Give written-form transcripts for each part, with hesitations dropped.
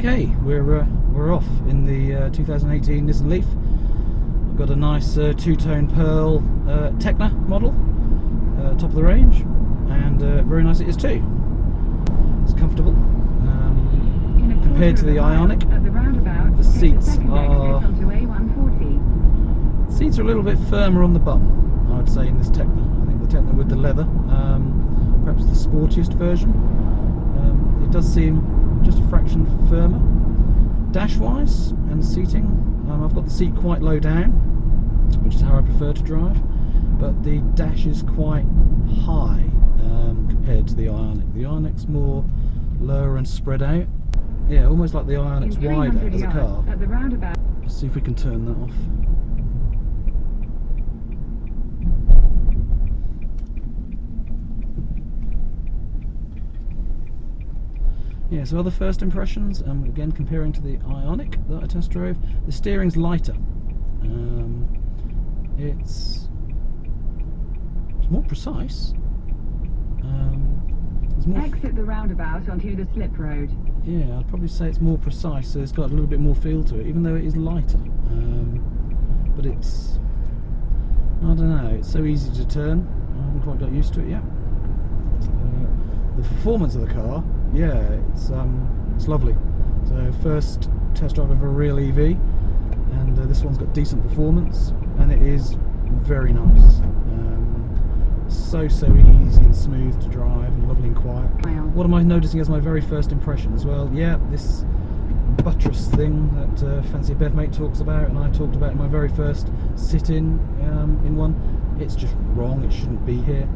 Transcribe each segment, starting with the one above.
Okay, we're off in the 2018 Nissan LEAF. I've got a nice two-tone pearl Tekna model, top of the range, and very nice it is too. It's comfortable. Compared to the Ioniq, the seats are a little bit firmer on the bum, I would say, in this Tekna. I think the Tekna with the leather, perhaps the sportiest version. It does seem just a fraction firmer. Dash-wise and seating, I've got the seat quite low down, which is how I prefer to drive, but the dash is quite high compared to the Ioniq. The Ioniq's more lower and spread out. Yeah, almost like the Ioniq's wider as a car. Let's see if we can turn that off. Yeah, so other first impressions, again comparing to the Ioniq that I test drove, the steering's lighter. It's more precise. Exit the roundabout onto the slip road. Yeah, I'd probably say it's more precise, so it's got a little bit more feel to it, even though it is lighter. But it's, I don't know, it's so easy to turn. I haven't quite got used to it yet. The performance of the car, yeah, it's lovely. So first test drive of a real EV, and this one's got decent performance, and it is very nice. So easy and smooth to drive, and lovely and quiet. What am I noticing as my very first impressions? Well, yeah, this buttress thing that Fancy Bevmate talks about, and I talked about in my very first sit-in in one. It's just wrong. It shouldn't be here.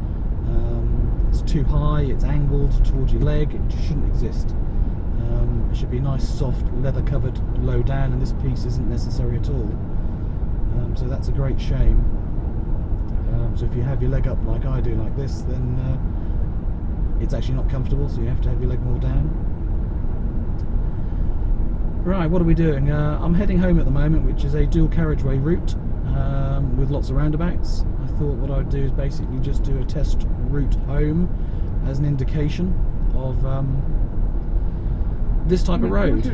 It's too high, it's angled towards your leg, it just shouldn't exist. It should be nice, soft, leather covered, low down, and this piece isn't necessary at all. So that's a great shame. So if you have your leg up like I do, like this, then it's actually not comfortable, so you have to have your leg more down. Right, what are we doing? I'm heading home at the moment, which is a dual carriageway route with lots of roundabouts. I thought what I'd do is basically just do a test route home as an indication of this type of road. We'll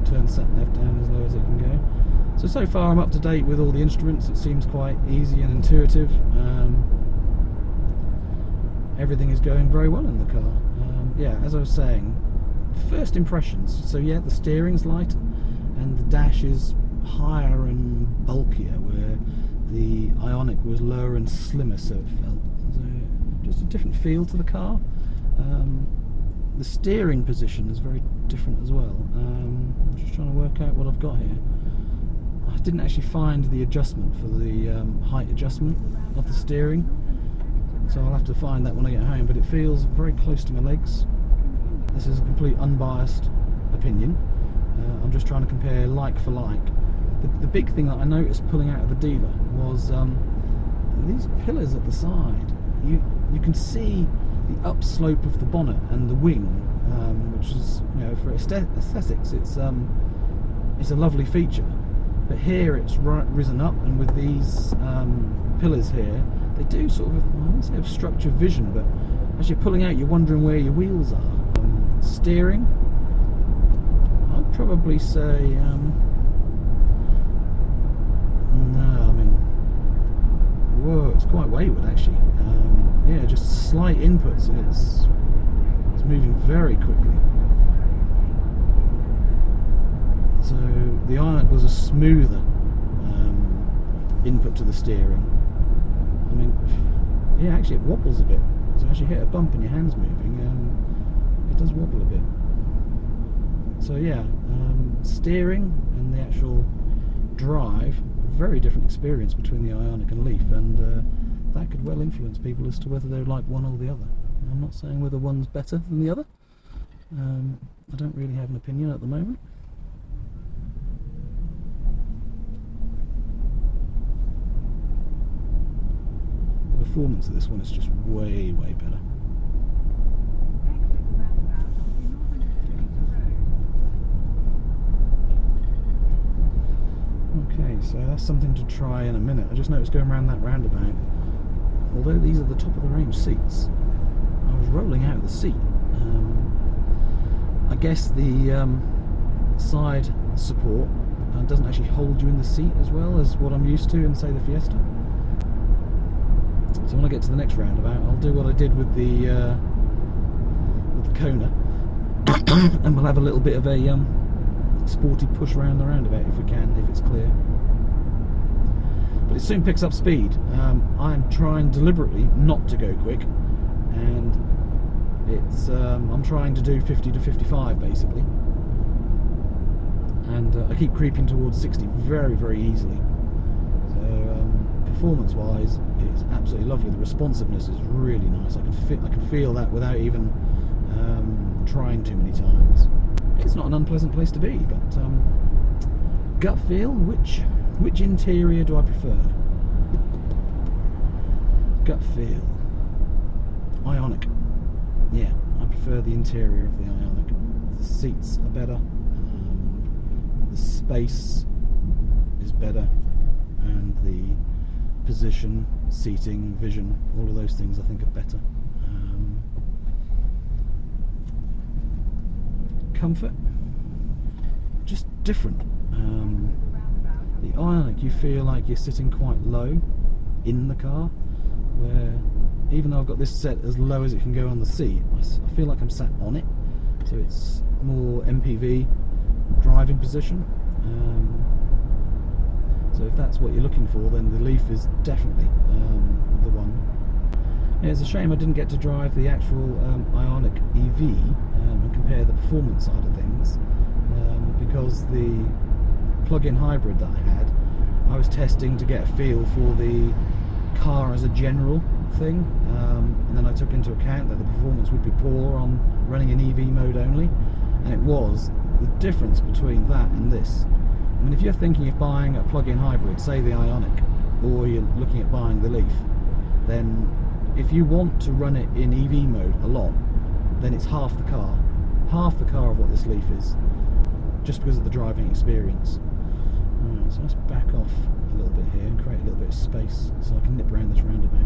turn the sat-nav down as low as it can go. So far I'm up to date with all the instruments. It seems quite easy and intuitive. Everything is going very well in the car. Yeah, as I was saying, first impressions. So yeah, the steering's lighter and the dash is higher and bulkier, where the Ioniq was lower and slimmer, so it felt. So just a different feel to the car. The steering position is very different as well. I'm just trying to work out what I've got here. I didn't actually find the adjustment for the height adjustment of the steering, so I'll have to find that when I get home, but it feels very close to my legs. This is a complete unbiased opinion. I'm just trying to compare like for like. The big thing that I noticed pulling out of the dealer was these pillars at the side. You can see the upslope of the bonnet and the wing, which is, you know, for aesthetics, it's a lovely feature. But here it's risen up, and with these pillars here, they do sort of, I wouldn't say obstruct your vision, but as you're pulling out, you're wondering where your wheels are. Steering, I'd probably say no, I mean, whoa, it's quite wayward actually. Yeah, just slight inputs, and it's moving very quickly. So the Ioniq was a smoother input to the steering. I mean, yeah, actually it wobbles a bit. So as you hit a bump and your hand's moving, it does wobble a bit. So yeah, steering and the actual drive, very different experience between the Ioniq and LEAF, and that could well influence people as to whether they like one or the other. I'm not saying whether one's better than the other. I don't really have an opinion at the moment. The performance of this one is just way better. Okay, so that's something to try in a minute. I just noticed going around that roundabout, although these are the top of the range seats, I was rolling out of the seat. I guess the side support doesn't actually hold you in the seat as well as what I'm used to in, say, the Fiesta. So when I get to the next roundabout, I'll do what I did with the Kona, and we'll have a little bit of a sporty push around the roundabout if we can, if it's clear. But it soon picks up speed. I'm trying deliberately not to go quick, and it's I'm trying to do 50 to 55 basically, and I keep creeping towards 60 very, very easily. So performance wise it's absolutely lovely. The responsiveness is really nice. I can feel that without even trying too many times. It's not an unpleasant place to be, but gut feel, which interior do I prefer? Gut feel, Ioniq. Yeah, I prefer the interior of the Ioniq. The seats are better, the space is better, and the position, seating, vision, all of those things I think are better. Comfort, just different. The Ioniq, you feel like you're sitting quite low in the car, where even though I've got this set as low as it can go on the seat, I feel like I'm sat on it, so it's more MPV driving position. So if that's what you're looking for, then the Leaf is definitely the one. Yeah, it's a shame I didn't get to drive the actual Ioniq EV and compare the performance side of things, because the plug-in hybrid that I had, I was testing to get a feel for the car as a general thing, and then I took into account that the performance would be poor on running in EV mode only, and it was. The difference between that and this, I mean, if you're thinking of buying a plug-in hybrid, say the Ioniq, or you're looking at buying the Leaf, then if you want to run it in EV mode a lot, then it's half the car of what this Leaf is, just because of the driving experience. Right, so let's back off a little bit here and create a little bit of space so I can nip around this roundabout.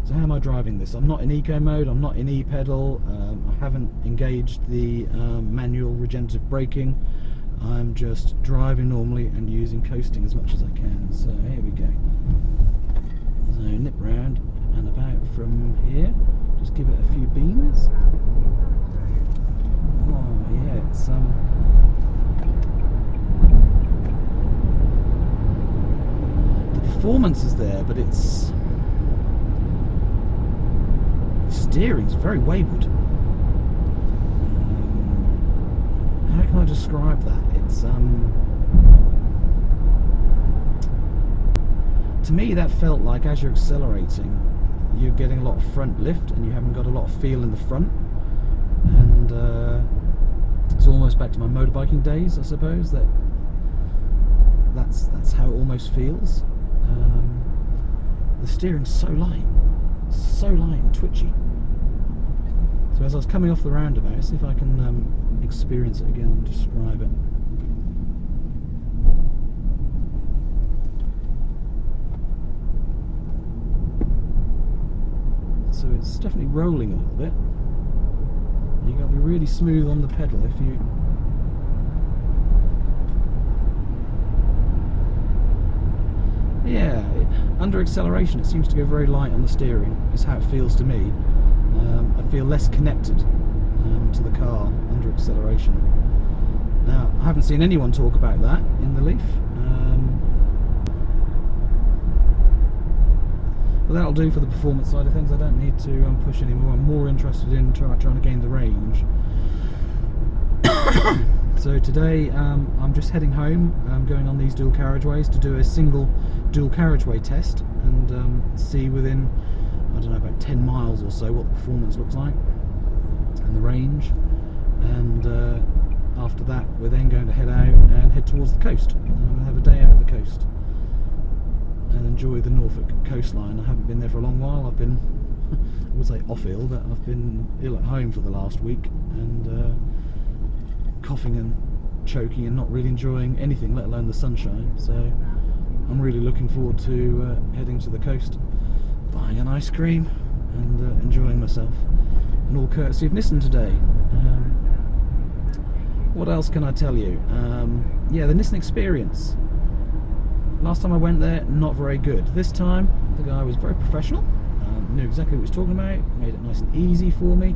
So how am I driving this? I'm not in eco mode, I'm not in e-pedal, I haven't engaged the manual regenerative braking. I'm just driving normally and using coasting as much as I can. So here we go. So nip round and about from here, just give it a few beans. Oh yeah, it's the performance is there, but it's the steering's very wayward. How can I describe that? It's to me that felt like as you're accelerating, you're getting a lot of front lift and you haven't got a lot of feel in the front, and it's almost back to my motorbiking days, I suppose. That's how it almost feels. The steering's so light and twitchy. So as I was coming off the roundabout, let's see if I can experience it again and describe it. So it's definitely rolling a little bit. You got to be really smooth on the pedal if you. Yeah, under acceleration it seems to go very light on the steering, is how it feels to me. I feel less connected to the car under acceleration. Now, I haven't seen anyone talk about that in the Leaf. But that'll do for the performance side of things. I don't need to push anymore. I'm more interested in trying to gain the range. So today I'm just heading home. I'm going on these dual carriageways to do a single dual carriageway test and see within, I don't know, about 10 miles or so what the performance looks like and the range. And after that we're then going to head out and head towards the coast. We'll have a day out of the coast and enjoy the Norfolk coastline. I haven't been there for a long while. I've been, I would say off ill, but I've been ill at home for the last week and coughing and choking and not really enjoying anything, let alone the sunshine. So I'm really looking forward to heading to the coast, buying an ice cream and enjoying myself. and all courtesy of Nissan today. What else can I tell you? Yeah, the Nissan experience. Last time I went there, not very good. This time, the guy was very professional, knew exactly what he was talking about, made it nice and easy for me.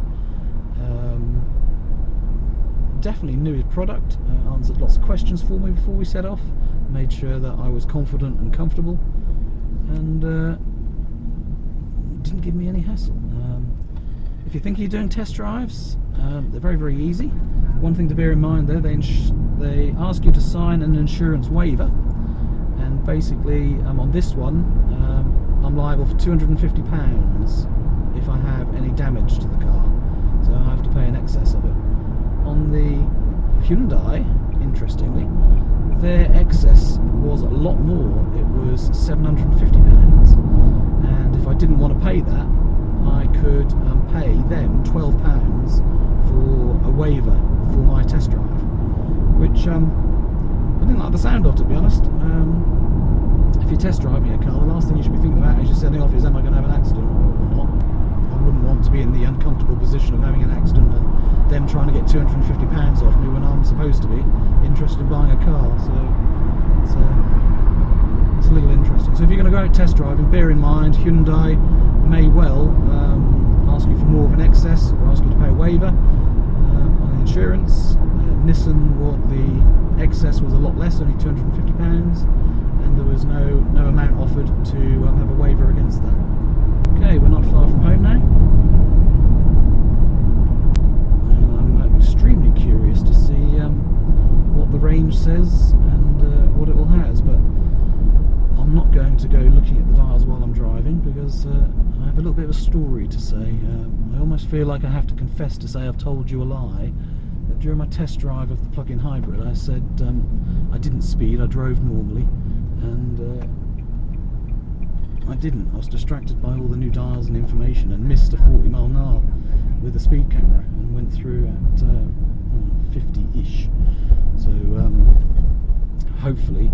Definitely knew his product, answered lots of questions for me before we set off, made sure that I was confident and comfortable, and didn't give me any hassle. If you're thinking of doing test drives, they're very, very easy. One thing to bear in mind though, they ask you to sign an insurance waiver, and basically on this one I'm liable for £250 if I have any damage to the car, so I have to pay in excess of it. On the Hyundai, interestingly, their excess was a lot more. It was £750, and if I didn't want to pay that, I could pay them £12 for a waiver for my test drive, which I didn't like the sound of, to be honest. If you're test driving a car, the last thing you should be thinking about as you're setting off is, am I going to have an accident or not? I wouldn't want to be in the uncomfortable position of having an accident and them trying to get £250 off me when I'm supposed to be interested in buying a car. So it's a little interesting. So if you're going to go out test driving, bear in mind Hyundai may well ask you for more of an excess, or ask you to pay a waiver on the insurance. Nissan, the excess was a lot less, only £250, and there was no amount offered to have a waiver against that. Okay, we're not far from home now. I'm extremely curious to see what the range says and what it all has, but I'm not going to go looking at the dials while I'm driving, because I have a little bit of a story to say. I almost feel like I have to confess to say I've told you a lie. That during my test drive of the plug-in hybrid, I said I didn't speed, I drove normally, and I didn't. I was distracted by all the new dials and information and missed a 40-mile/an-hour with a speed camera and went through at 50-ish. So hopefully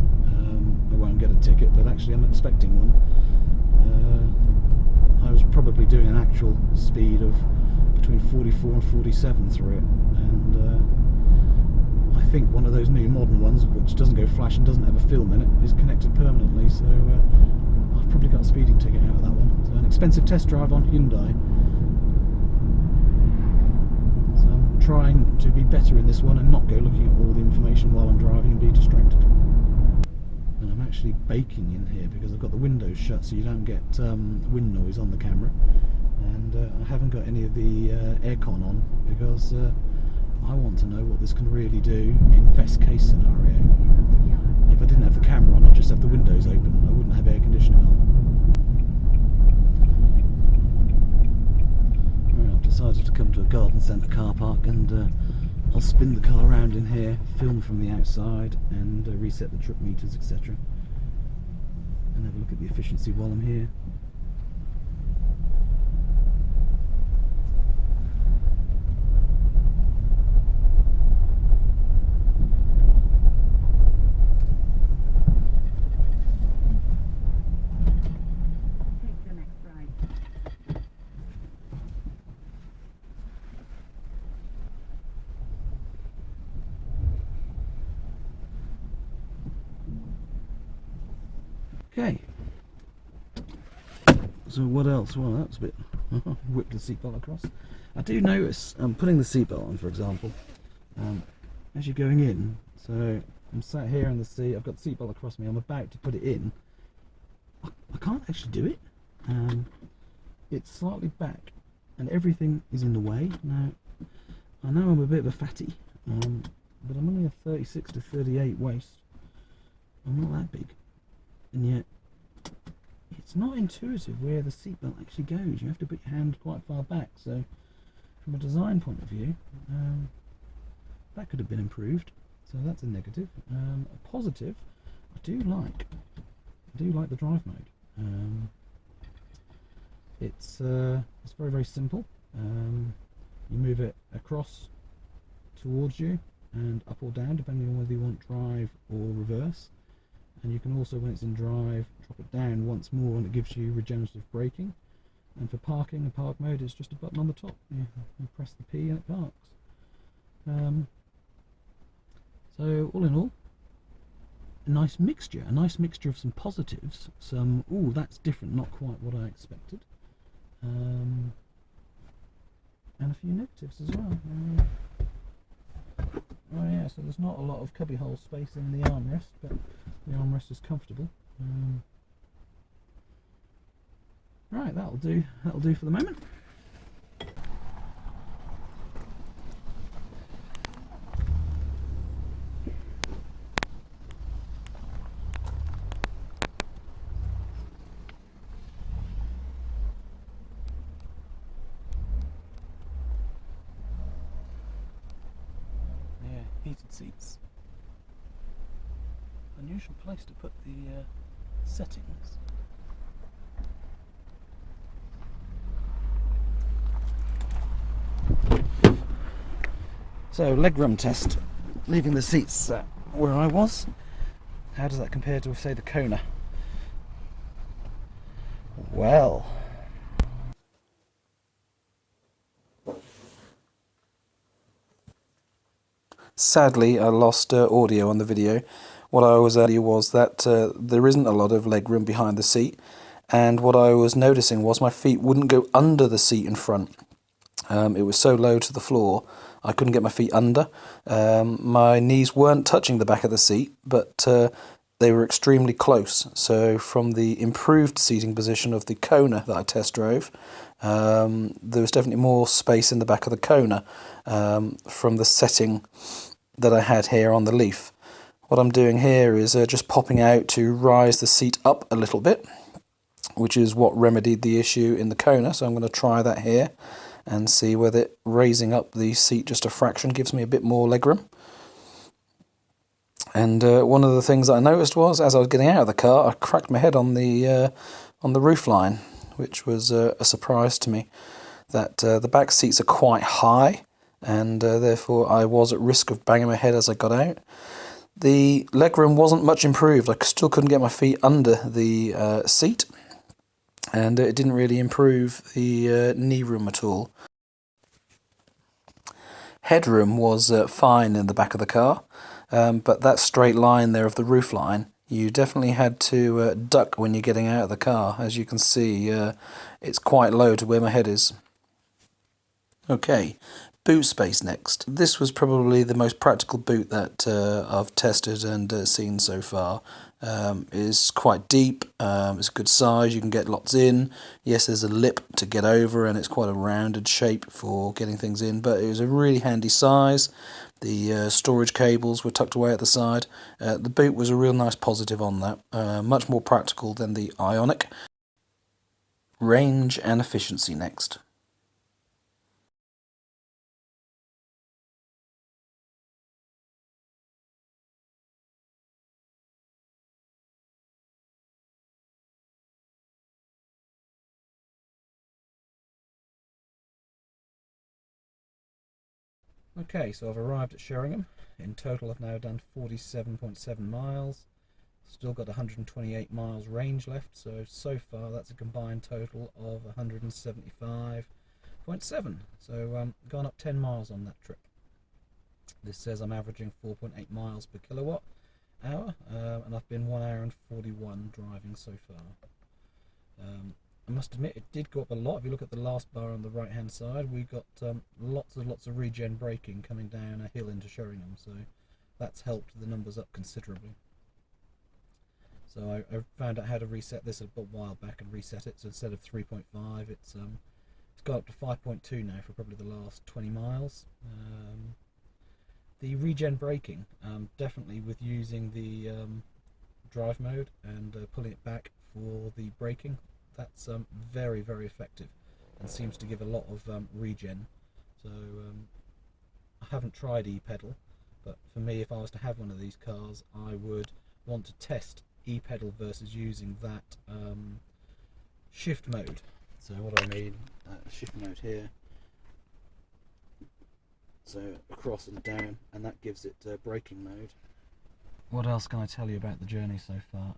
I won't get a ticket, but actually I'm expecting one. I was probably doing an actual speed of between 44 and 47 through it, and I think one of those new modern ones, which doesn't go flash and doesn't have a film in it, is connected permanently, so I've probably got a speeding ticket out of that one. So an expensive test drive on Hyundai. So I'm trying to be better in this one and not go looking at all the information while I'm driving and be distracted. And I'm actually baking in here because I've got the windows shut so you don't get wind noise on the camera, and I haven't got any of the aircon on because I want to know what this can really do in best case scenario. If I didn't have the camera on, I'd just have the windows open, I wouldn't have air conditioning on. Right, I've decided to come to a garden centre car park, and I'll spin the car around in here, film from the outside, and reset the trip meters, etc. And have a look at the efficiency while I'm here. Take the next right. Okay. So what else? Well, that's a bit... whipped the seatbelt across. I do notice, putting the seatbelt on, for example, as you're going in, so I'm sat here in the seat, I've got the seatbelt across me, I'm about to put it in, I can't actually do it. It's slightly back and everything is in the way. Now, I know I'm a bit of a fatty, but I'm only a 36 to 38 waist. I'm not that big, and yet it's not intuitive where the seatbelt actually goes. You have to put your hand quite far back, so from a design point of view, that could have been improved, so that's a negative. A positive, I do like the drive mode. It's very, very simple. You move it across towards you and up or down depending on whether you want drive or reverse, and you can also, when it's in drive, drop it down once more and it gives you regenerative braking. And for parking, the park mode is just a button on the top. You press the P and it parks. So all in all, a nice mixture of some positives, some, ooh, that's different, not quite what I expected, and a few negatives as well. Oh yeah, so there's not a lot of cubbyhole space in the armrest, but the armrest is comfortable. Right, that'll do for the moment. Yeah, heated seats. Unusual place to put the settings. So, legroom test. Leaving the seats where I was. How does that compare to, say, the Kona? Well. Sadly, I lost audio on the video. What I was was that there isn't a lot of legroom behind the seat, and what I was noticing was my feet wouldn't go under the seat in front. It was so low to the floor, I couldn't get my feet under. My knees weren't touching the back of the seat, but they were extremely close. So from the improved seating position of the Kona that I test drove, there was definitely more space in the back of the Kona from the setting that I had here on the Leaf. What I'm doing here is just popping out to rise the seat up a little bit, which is what remedied the issue in the Kona. So I'm going to try that here and see whether raising up the seat just a fraction gives me a bit more legroom. And one of the things that I noticed was, as I was getting out of the car, I cracked my head on the roof line, which was a surprise to me. That the back seats are quite high, and therefore I was at risk of banging my head as I got out. The legroom wasn't much improved. I still couldn't get my feet under the seat, and it didn't really improve the knee room at all. Headroom was fine in the back of the car, but that straight line there of the roof line, you definitely had to duck when you're getting out of the car. As you can see, it's quite low to where my head is. Okay, boot space next. This was probably the most practical boot that I've tested and seen so far. It's quite deep, it's a good size, you can get lots in. Yes, there's a lip to get over and it's quite a rounded shape for getting things in, but it was a really handy size. The storage cables were tucked away at the side. The boot was a real nice positive on that, much more practical than the Ioniq. Range and efficiency next. Okay, so I've arrived at Sheringham. In total I've now done 47.7 miles. Still got 128 miles range left, so far that's a combined total of 175.7. So gone up 10 miles on that trip. This says I'm averaging 4.8 miles per kilowatt hour, and I've been 1 hour and 41 driving so far. I must admit it did go up a lot. If you look at the last bar on the right hand side, we got lots of regen braking coming down a hill into Sheringham, so that's helped the numbers up considerably. So I found out how to reset this a while back and reset it, so instead of 3.5 it's got up to 5.2 now for probably the last 20 miles. The regen braking, definitely with using the drive mode and pulling it back for the braking, that's very effective and seems to give a lot of regen. So I haven't tried e-pedal, but for me, if I was to have one of these cars, I would want to test e-pedal versus using that shift mode. So what do I mean? Shift mode here, so across and down, and that gives it braking mode. What else can I tell you about the journey so far?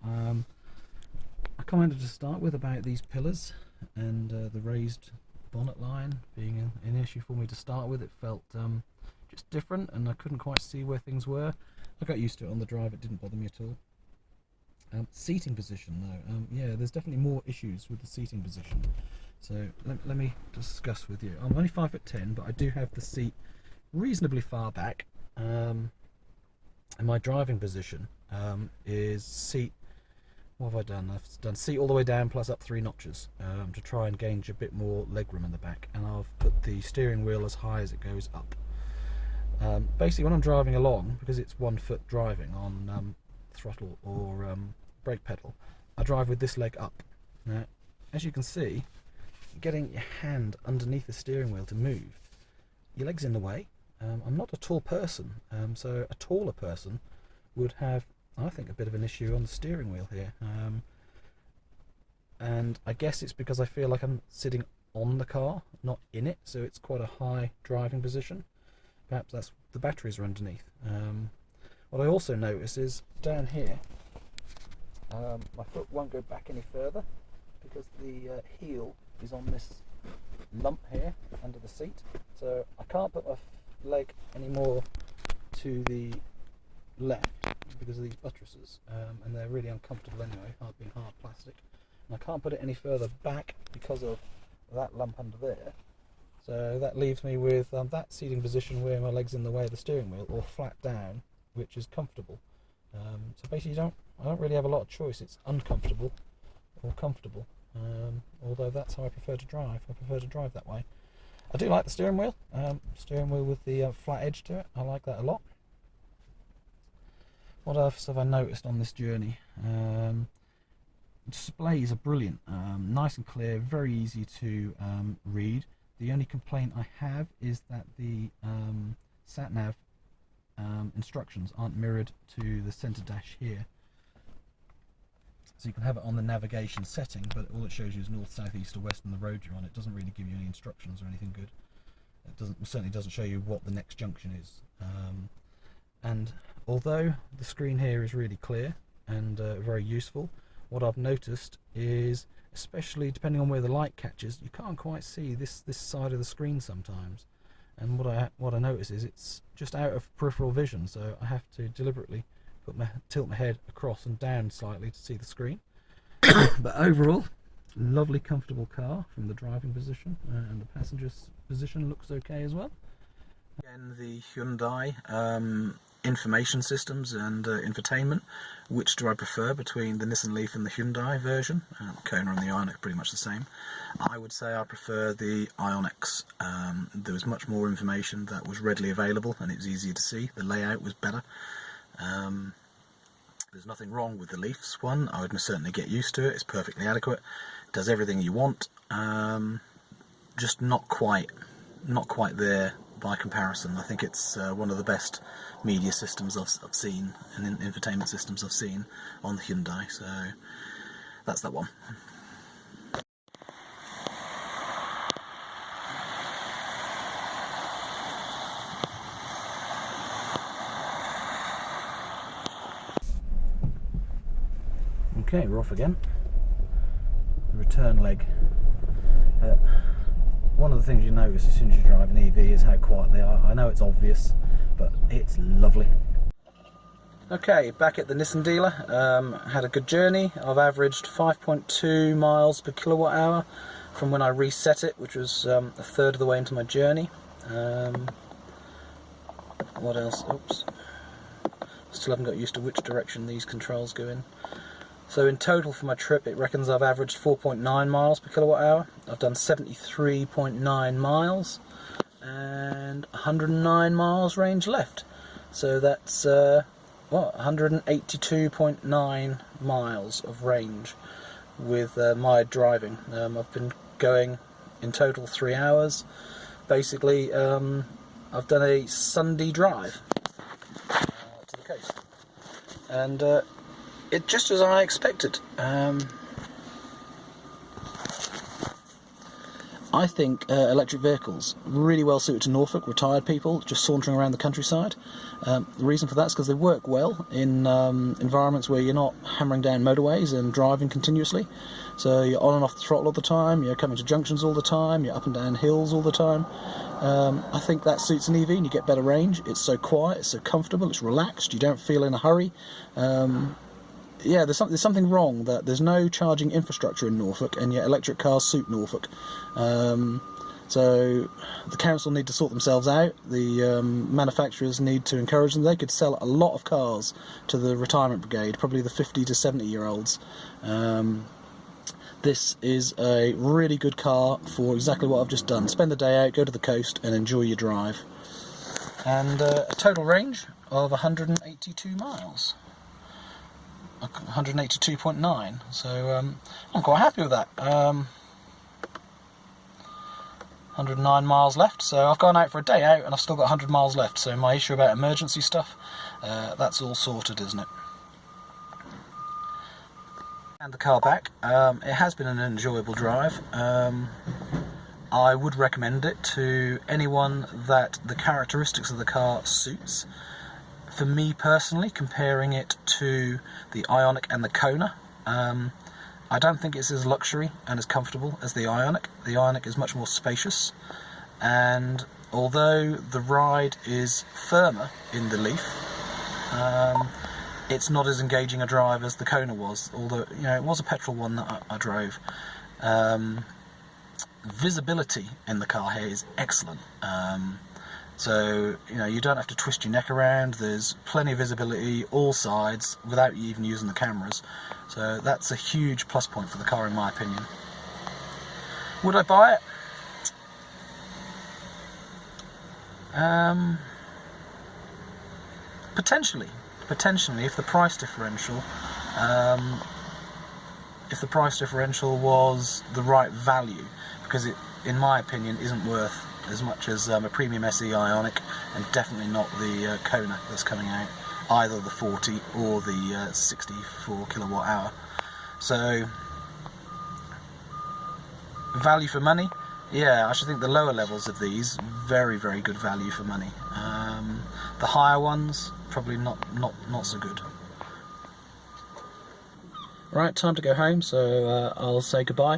I commented to start with about these pillars. and the raised bonnet line being an issue for me to start with. It felt just different, and I couldn't quite see where things were. I got used to it on the drive, it didn't bother me at all. Seating position though, yeah, there's definitely more issues with the seating position. So let me discuss with you. I'm only 5'10", but I do have the seat reasonably far back, and my driving position is seat, what have I done? I've done seat all the way down plus up 3 notches to try and gauge a bit more legroom in the back, and I've put the steering wheel as high as it goes up. Basically when I'm driving along, because it's 1 foot driving on throttle or brake pedal, I drive with this leg up. Now as you can see, getting your hand underneath the steering wheel to move, your leg's in the way. I'm not a tall person, so a taller person would have, I think, a bit of an issue on the steering wheel here. And I guess it's because I feel like I'm sitting on the car, not in it, so it's quite a high driving position. Perhaps that's the batteries are underneath. What I also notice is down here, my foot won't go back any further because the heel is on this lump here under the seat, so I can't put my leg any more to the left because of these buttresses, and they're really uncomfortable anyway, being hard plastic, and I can't put it any further back because of that lump under there. So that leaves me with that seating position where my leg's in the way of the steering wheel, or flat down, which is comfortable. So basically I don't really have a lot of choice. It's uncomfortable or comfortable. Although that's how I prefer to drive. I prefer to drive that way. I do like the steering wheel. Steering wheel with the flat edge to it. I like that a lot. What else have I noticed on this journey? Displays are brilliant. Nice and clear, very easy to read. The only complaint I have is that the sat-nav instructions aren't mirrored to the centre dash here. So you can have it on the navigation setting, but all it shows you is north, south, east or west and the road you're on. It doesn't really give you any instructions or anything good. It certainly doesn't show you what the next junction is. And although the screen here is really clear and very useful, what I've noticed is, especially depending on where the light catches, you can't quite see this side of the screen sometimes. And what I notice is it's just out of peripheral vision, so I have to deliberately tilt my head across and down slightly to see the screen. But overall, lovely comfortable car from the driving position, and the passenger's position looks okay as well. Again, the Hyundai information systems and infotainment. Which do I prefer between the Nissan LEAF and the Hyundai version? Kona and the Ioniq are pretty much the same. I would say I prefer the Ioniqs. There was much more information that was readily available and it was easier to see. The layout was better. There's nothing wrong with the LEAF's one. I would certainly get used to it. It's perfectly adequate. It does everything you want. Just not quite there by comparison. I think it's one of the best media systems I've seen, and infotainment systems I've seen on the Hyundai. So that's that one. Okay, we're off again. The return leg. One of the things you notice as soon as you drive an EV is how quiet they are. I know it's obvious, but it's lovely. Okay, back at the Nissan dealer. Had a good journey. I've averaged 5.2 miles per kilowatt hour from when I reset it, which was a third of the way into my journey. What else? Oops. Still haven't got used to which direction these controls go in. So in total for my trip, it reckons I've averaged 4.9 miles per kilowatt hour. I've done 73.9 miles and 109 miles range left. So that's 182.9 miles of range with my driving. I've been going in total 3 hours. Basically, I've done a Sunday drive to the coast. And it just as I expected. I think electric vehicles really well suited to Norfolk, retired people just sauntering around the countryside. The reason for that is because they work well in environments where you're not hammering down motorways and driving continuously. So you're on and off the throttle all the time, you're coming to junctions all the time, you're up and down hills all the time. I think that suits an EV and you get better range. It's so quiet, it's so comfortable, it's relaxed, you don't feel in a hurry. Yeah, there's something wrong that there's no charging infrastructure in Norfolk, and yet electric cars suit Norfolk. So the council need to sort themselves out. The manufacturers need to encourage them. They could sell a lot of cars to the retirement brigade, probably the 50 to 70-year-olds. This is a really good car for exactly what I've just done. Spend the day out, go to the coast, and enjoy your drive. And a total range of 182 miles. 182.9, so I'm quite happy with that. 109 miles left, so I've gone out for a day out and I've still got 100 miles left, so my issue about emergency stuff, that's all sorted, isn't it? And the car back, it has been an enjoyable drive. I would recommend it to anyone that the characteristics of the car suits. For me personally, comparing it to the Ioniq and the Kona, I don't think it's as luxury and as comfortable as the Ioniq. The Ioniq is much more spacious, and although the ride is firmer in the LEAF, it's not as engaging a drive as the Kona was, although it was a petrol one that I drove. Visibility in the car here is excellent. So, you don't have to twist your neck around, there's plenty of visibility, all sides, without you even using the cameras. So that's a huge plus point for the car in my opinion. Would I buy it? Potentially, if the price differential was the right value, because it, in my opinion, isn't worth as much as a premium SE Ioniq, and definitely not the Kona that's coming out, either the 40 or the 64 kilowatt hour. So value for money, yeah, I should think the lower levels of these, very, very good value for money. The higher ones, probably not so good. Right, time to go home, so I'll say goodbye.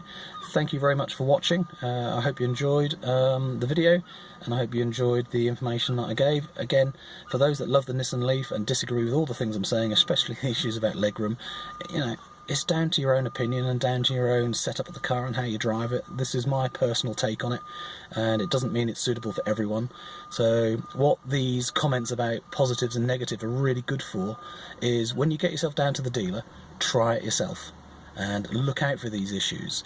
Thank you very much for watching. I hope you enjoyed the video, and I hope you enjoyed the information that I gave. Again, for those that love the Nissan LEAF and disagree with all the things I'm saying, especially the issues about legroom, it's down to your own opinion and down to your own setup of the car and how you drive it. This is my personal take on it, and it doesn't mean it's suitable for everyone. So what these comments about positives and negatives are really good for is when you get yourself down to the dealer, try it yourself and look out for these issues.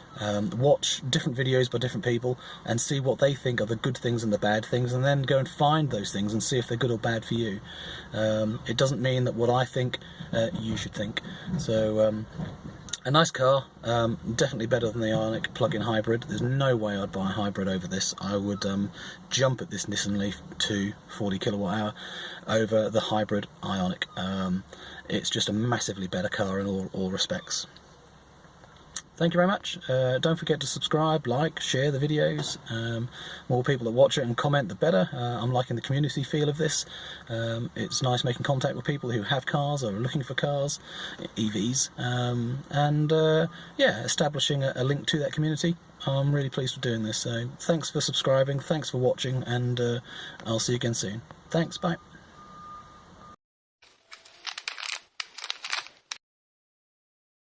Watch different videos by different people and see what they think are the good things and the bad things, and then go and find those things and see if they're good or bad for you. It doesn't mean that what I think you should think. So a nice car, definitely better than the Ioniq plug-in hybrid. There's no way I'd buy a hybrid over this. I would jump at this Nissan LEAF 2 40 kilowatt hour over the hybrid Ioniq. It's just a massively better car in all respects. Thank you very much. Don't forget to subscribe, like, share the videos. More people that watch it and comment, the better. I'm liking the community feel of this. It's nice making contact with people who have cars or are looking for cars, EVs, and yeah, establishing a link to that community. I'm really pleased with doing this. So thanks for subscribing, thanks for watching, and I'll see you again soon. Thanks, bye.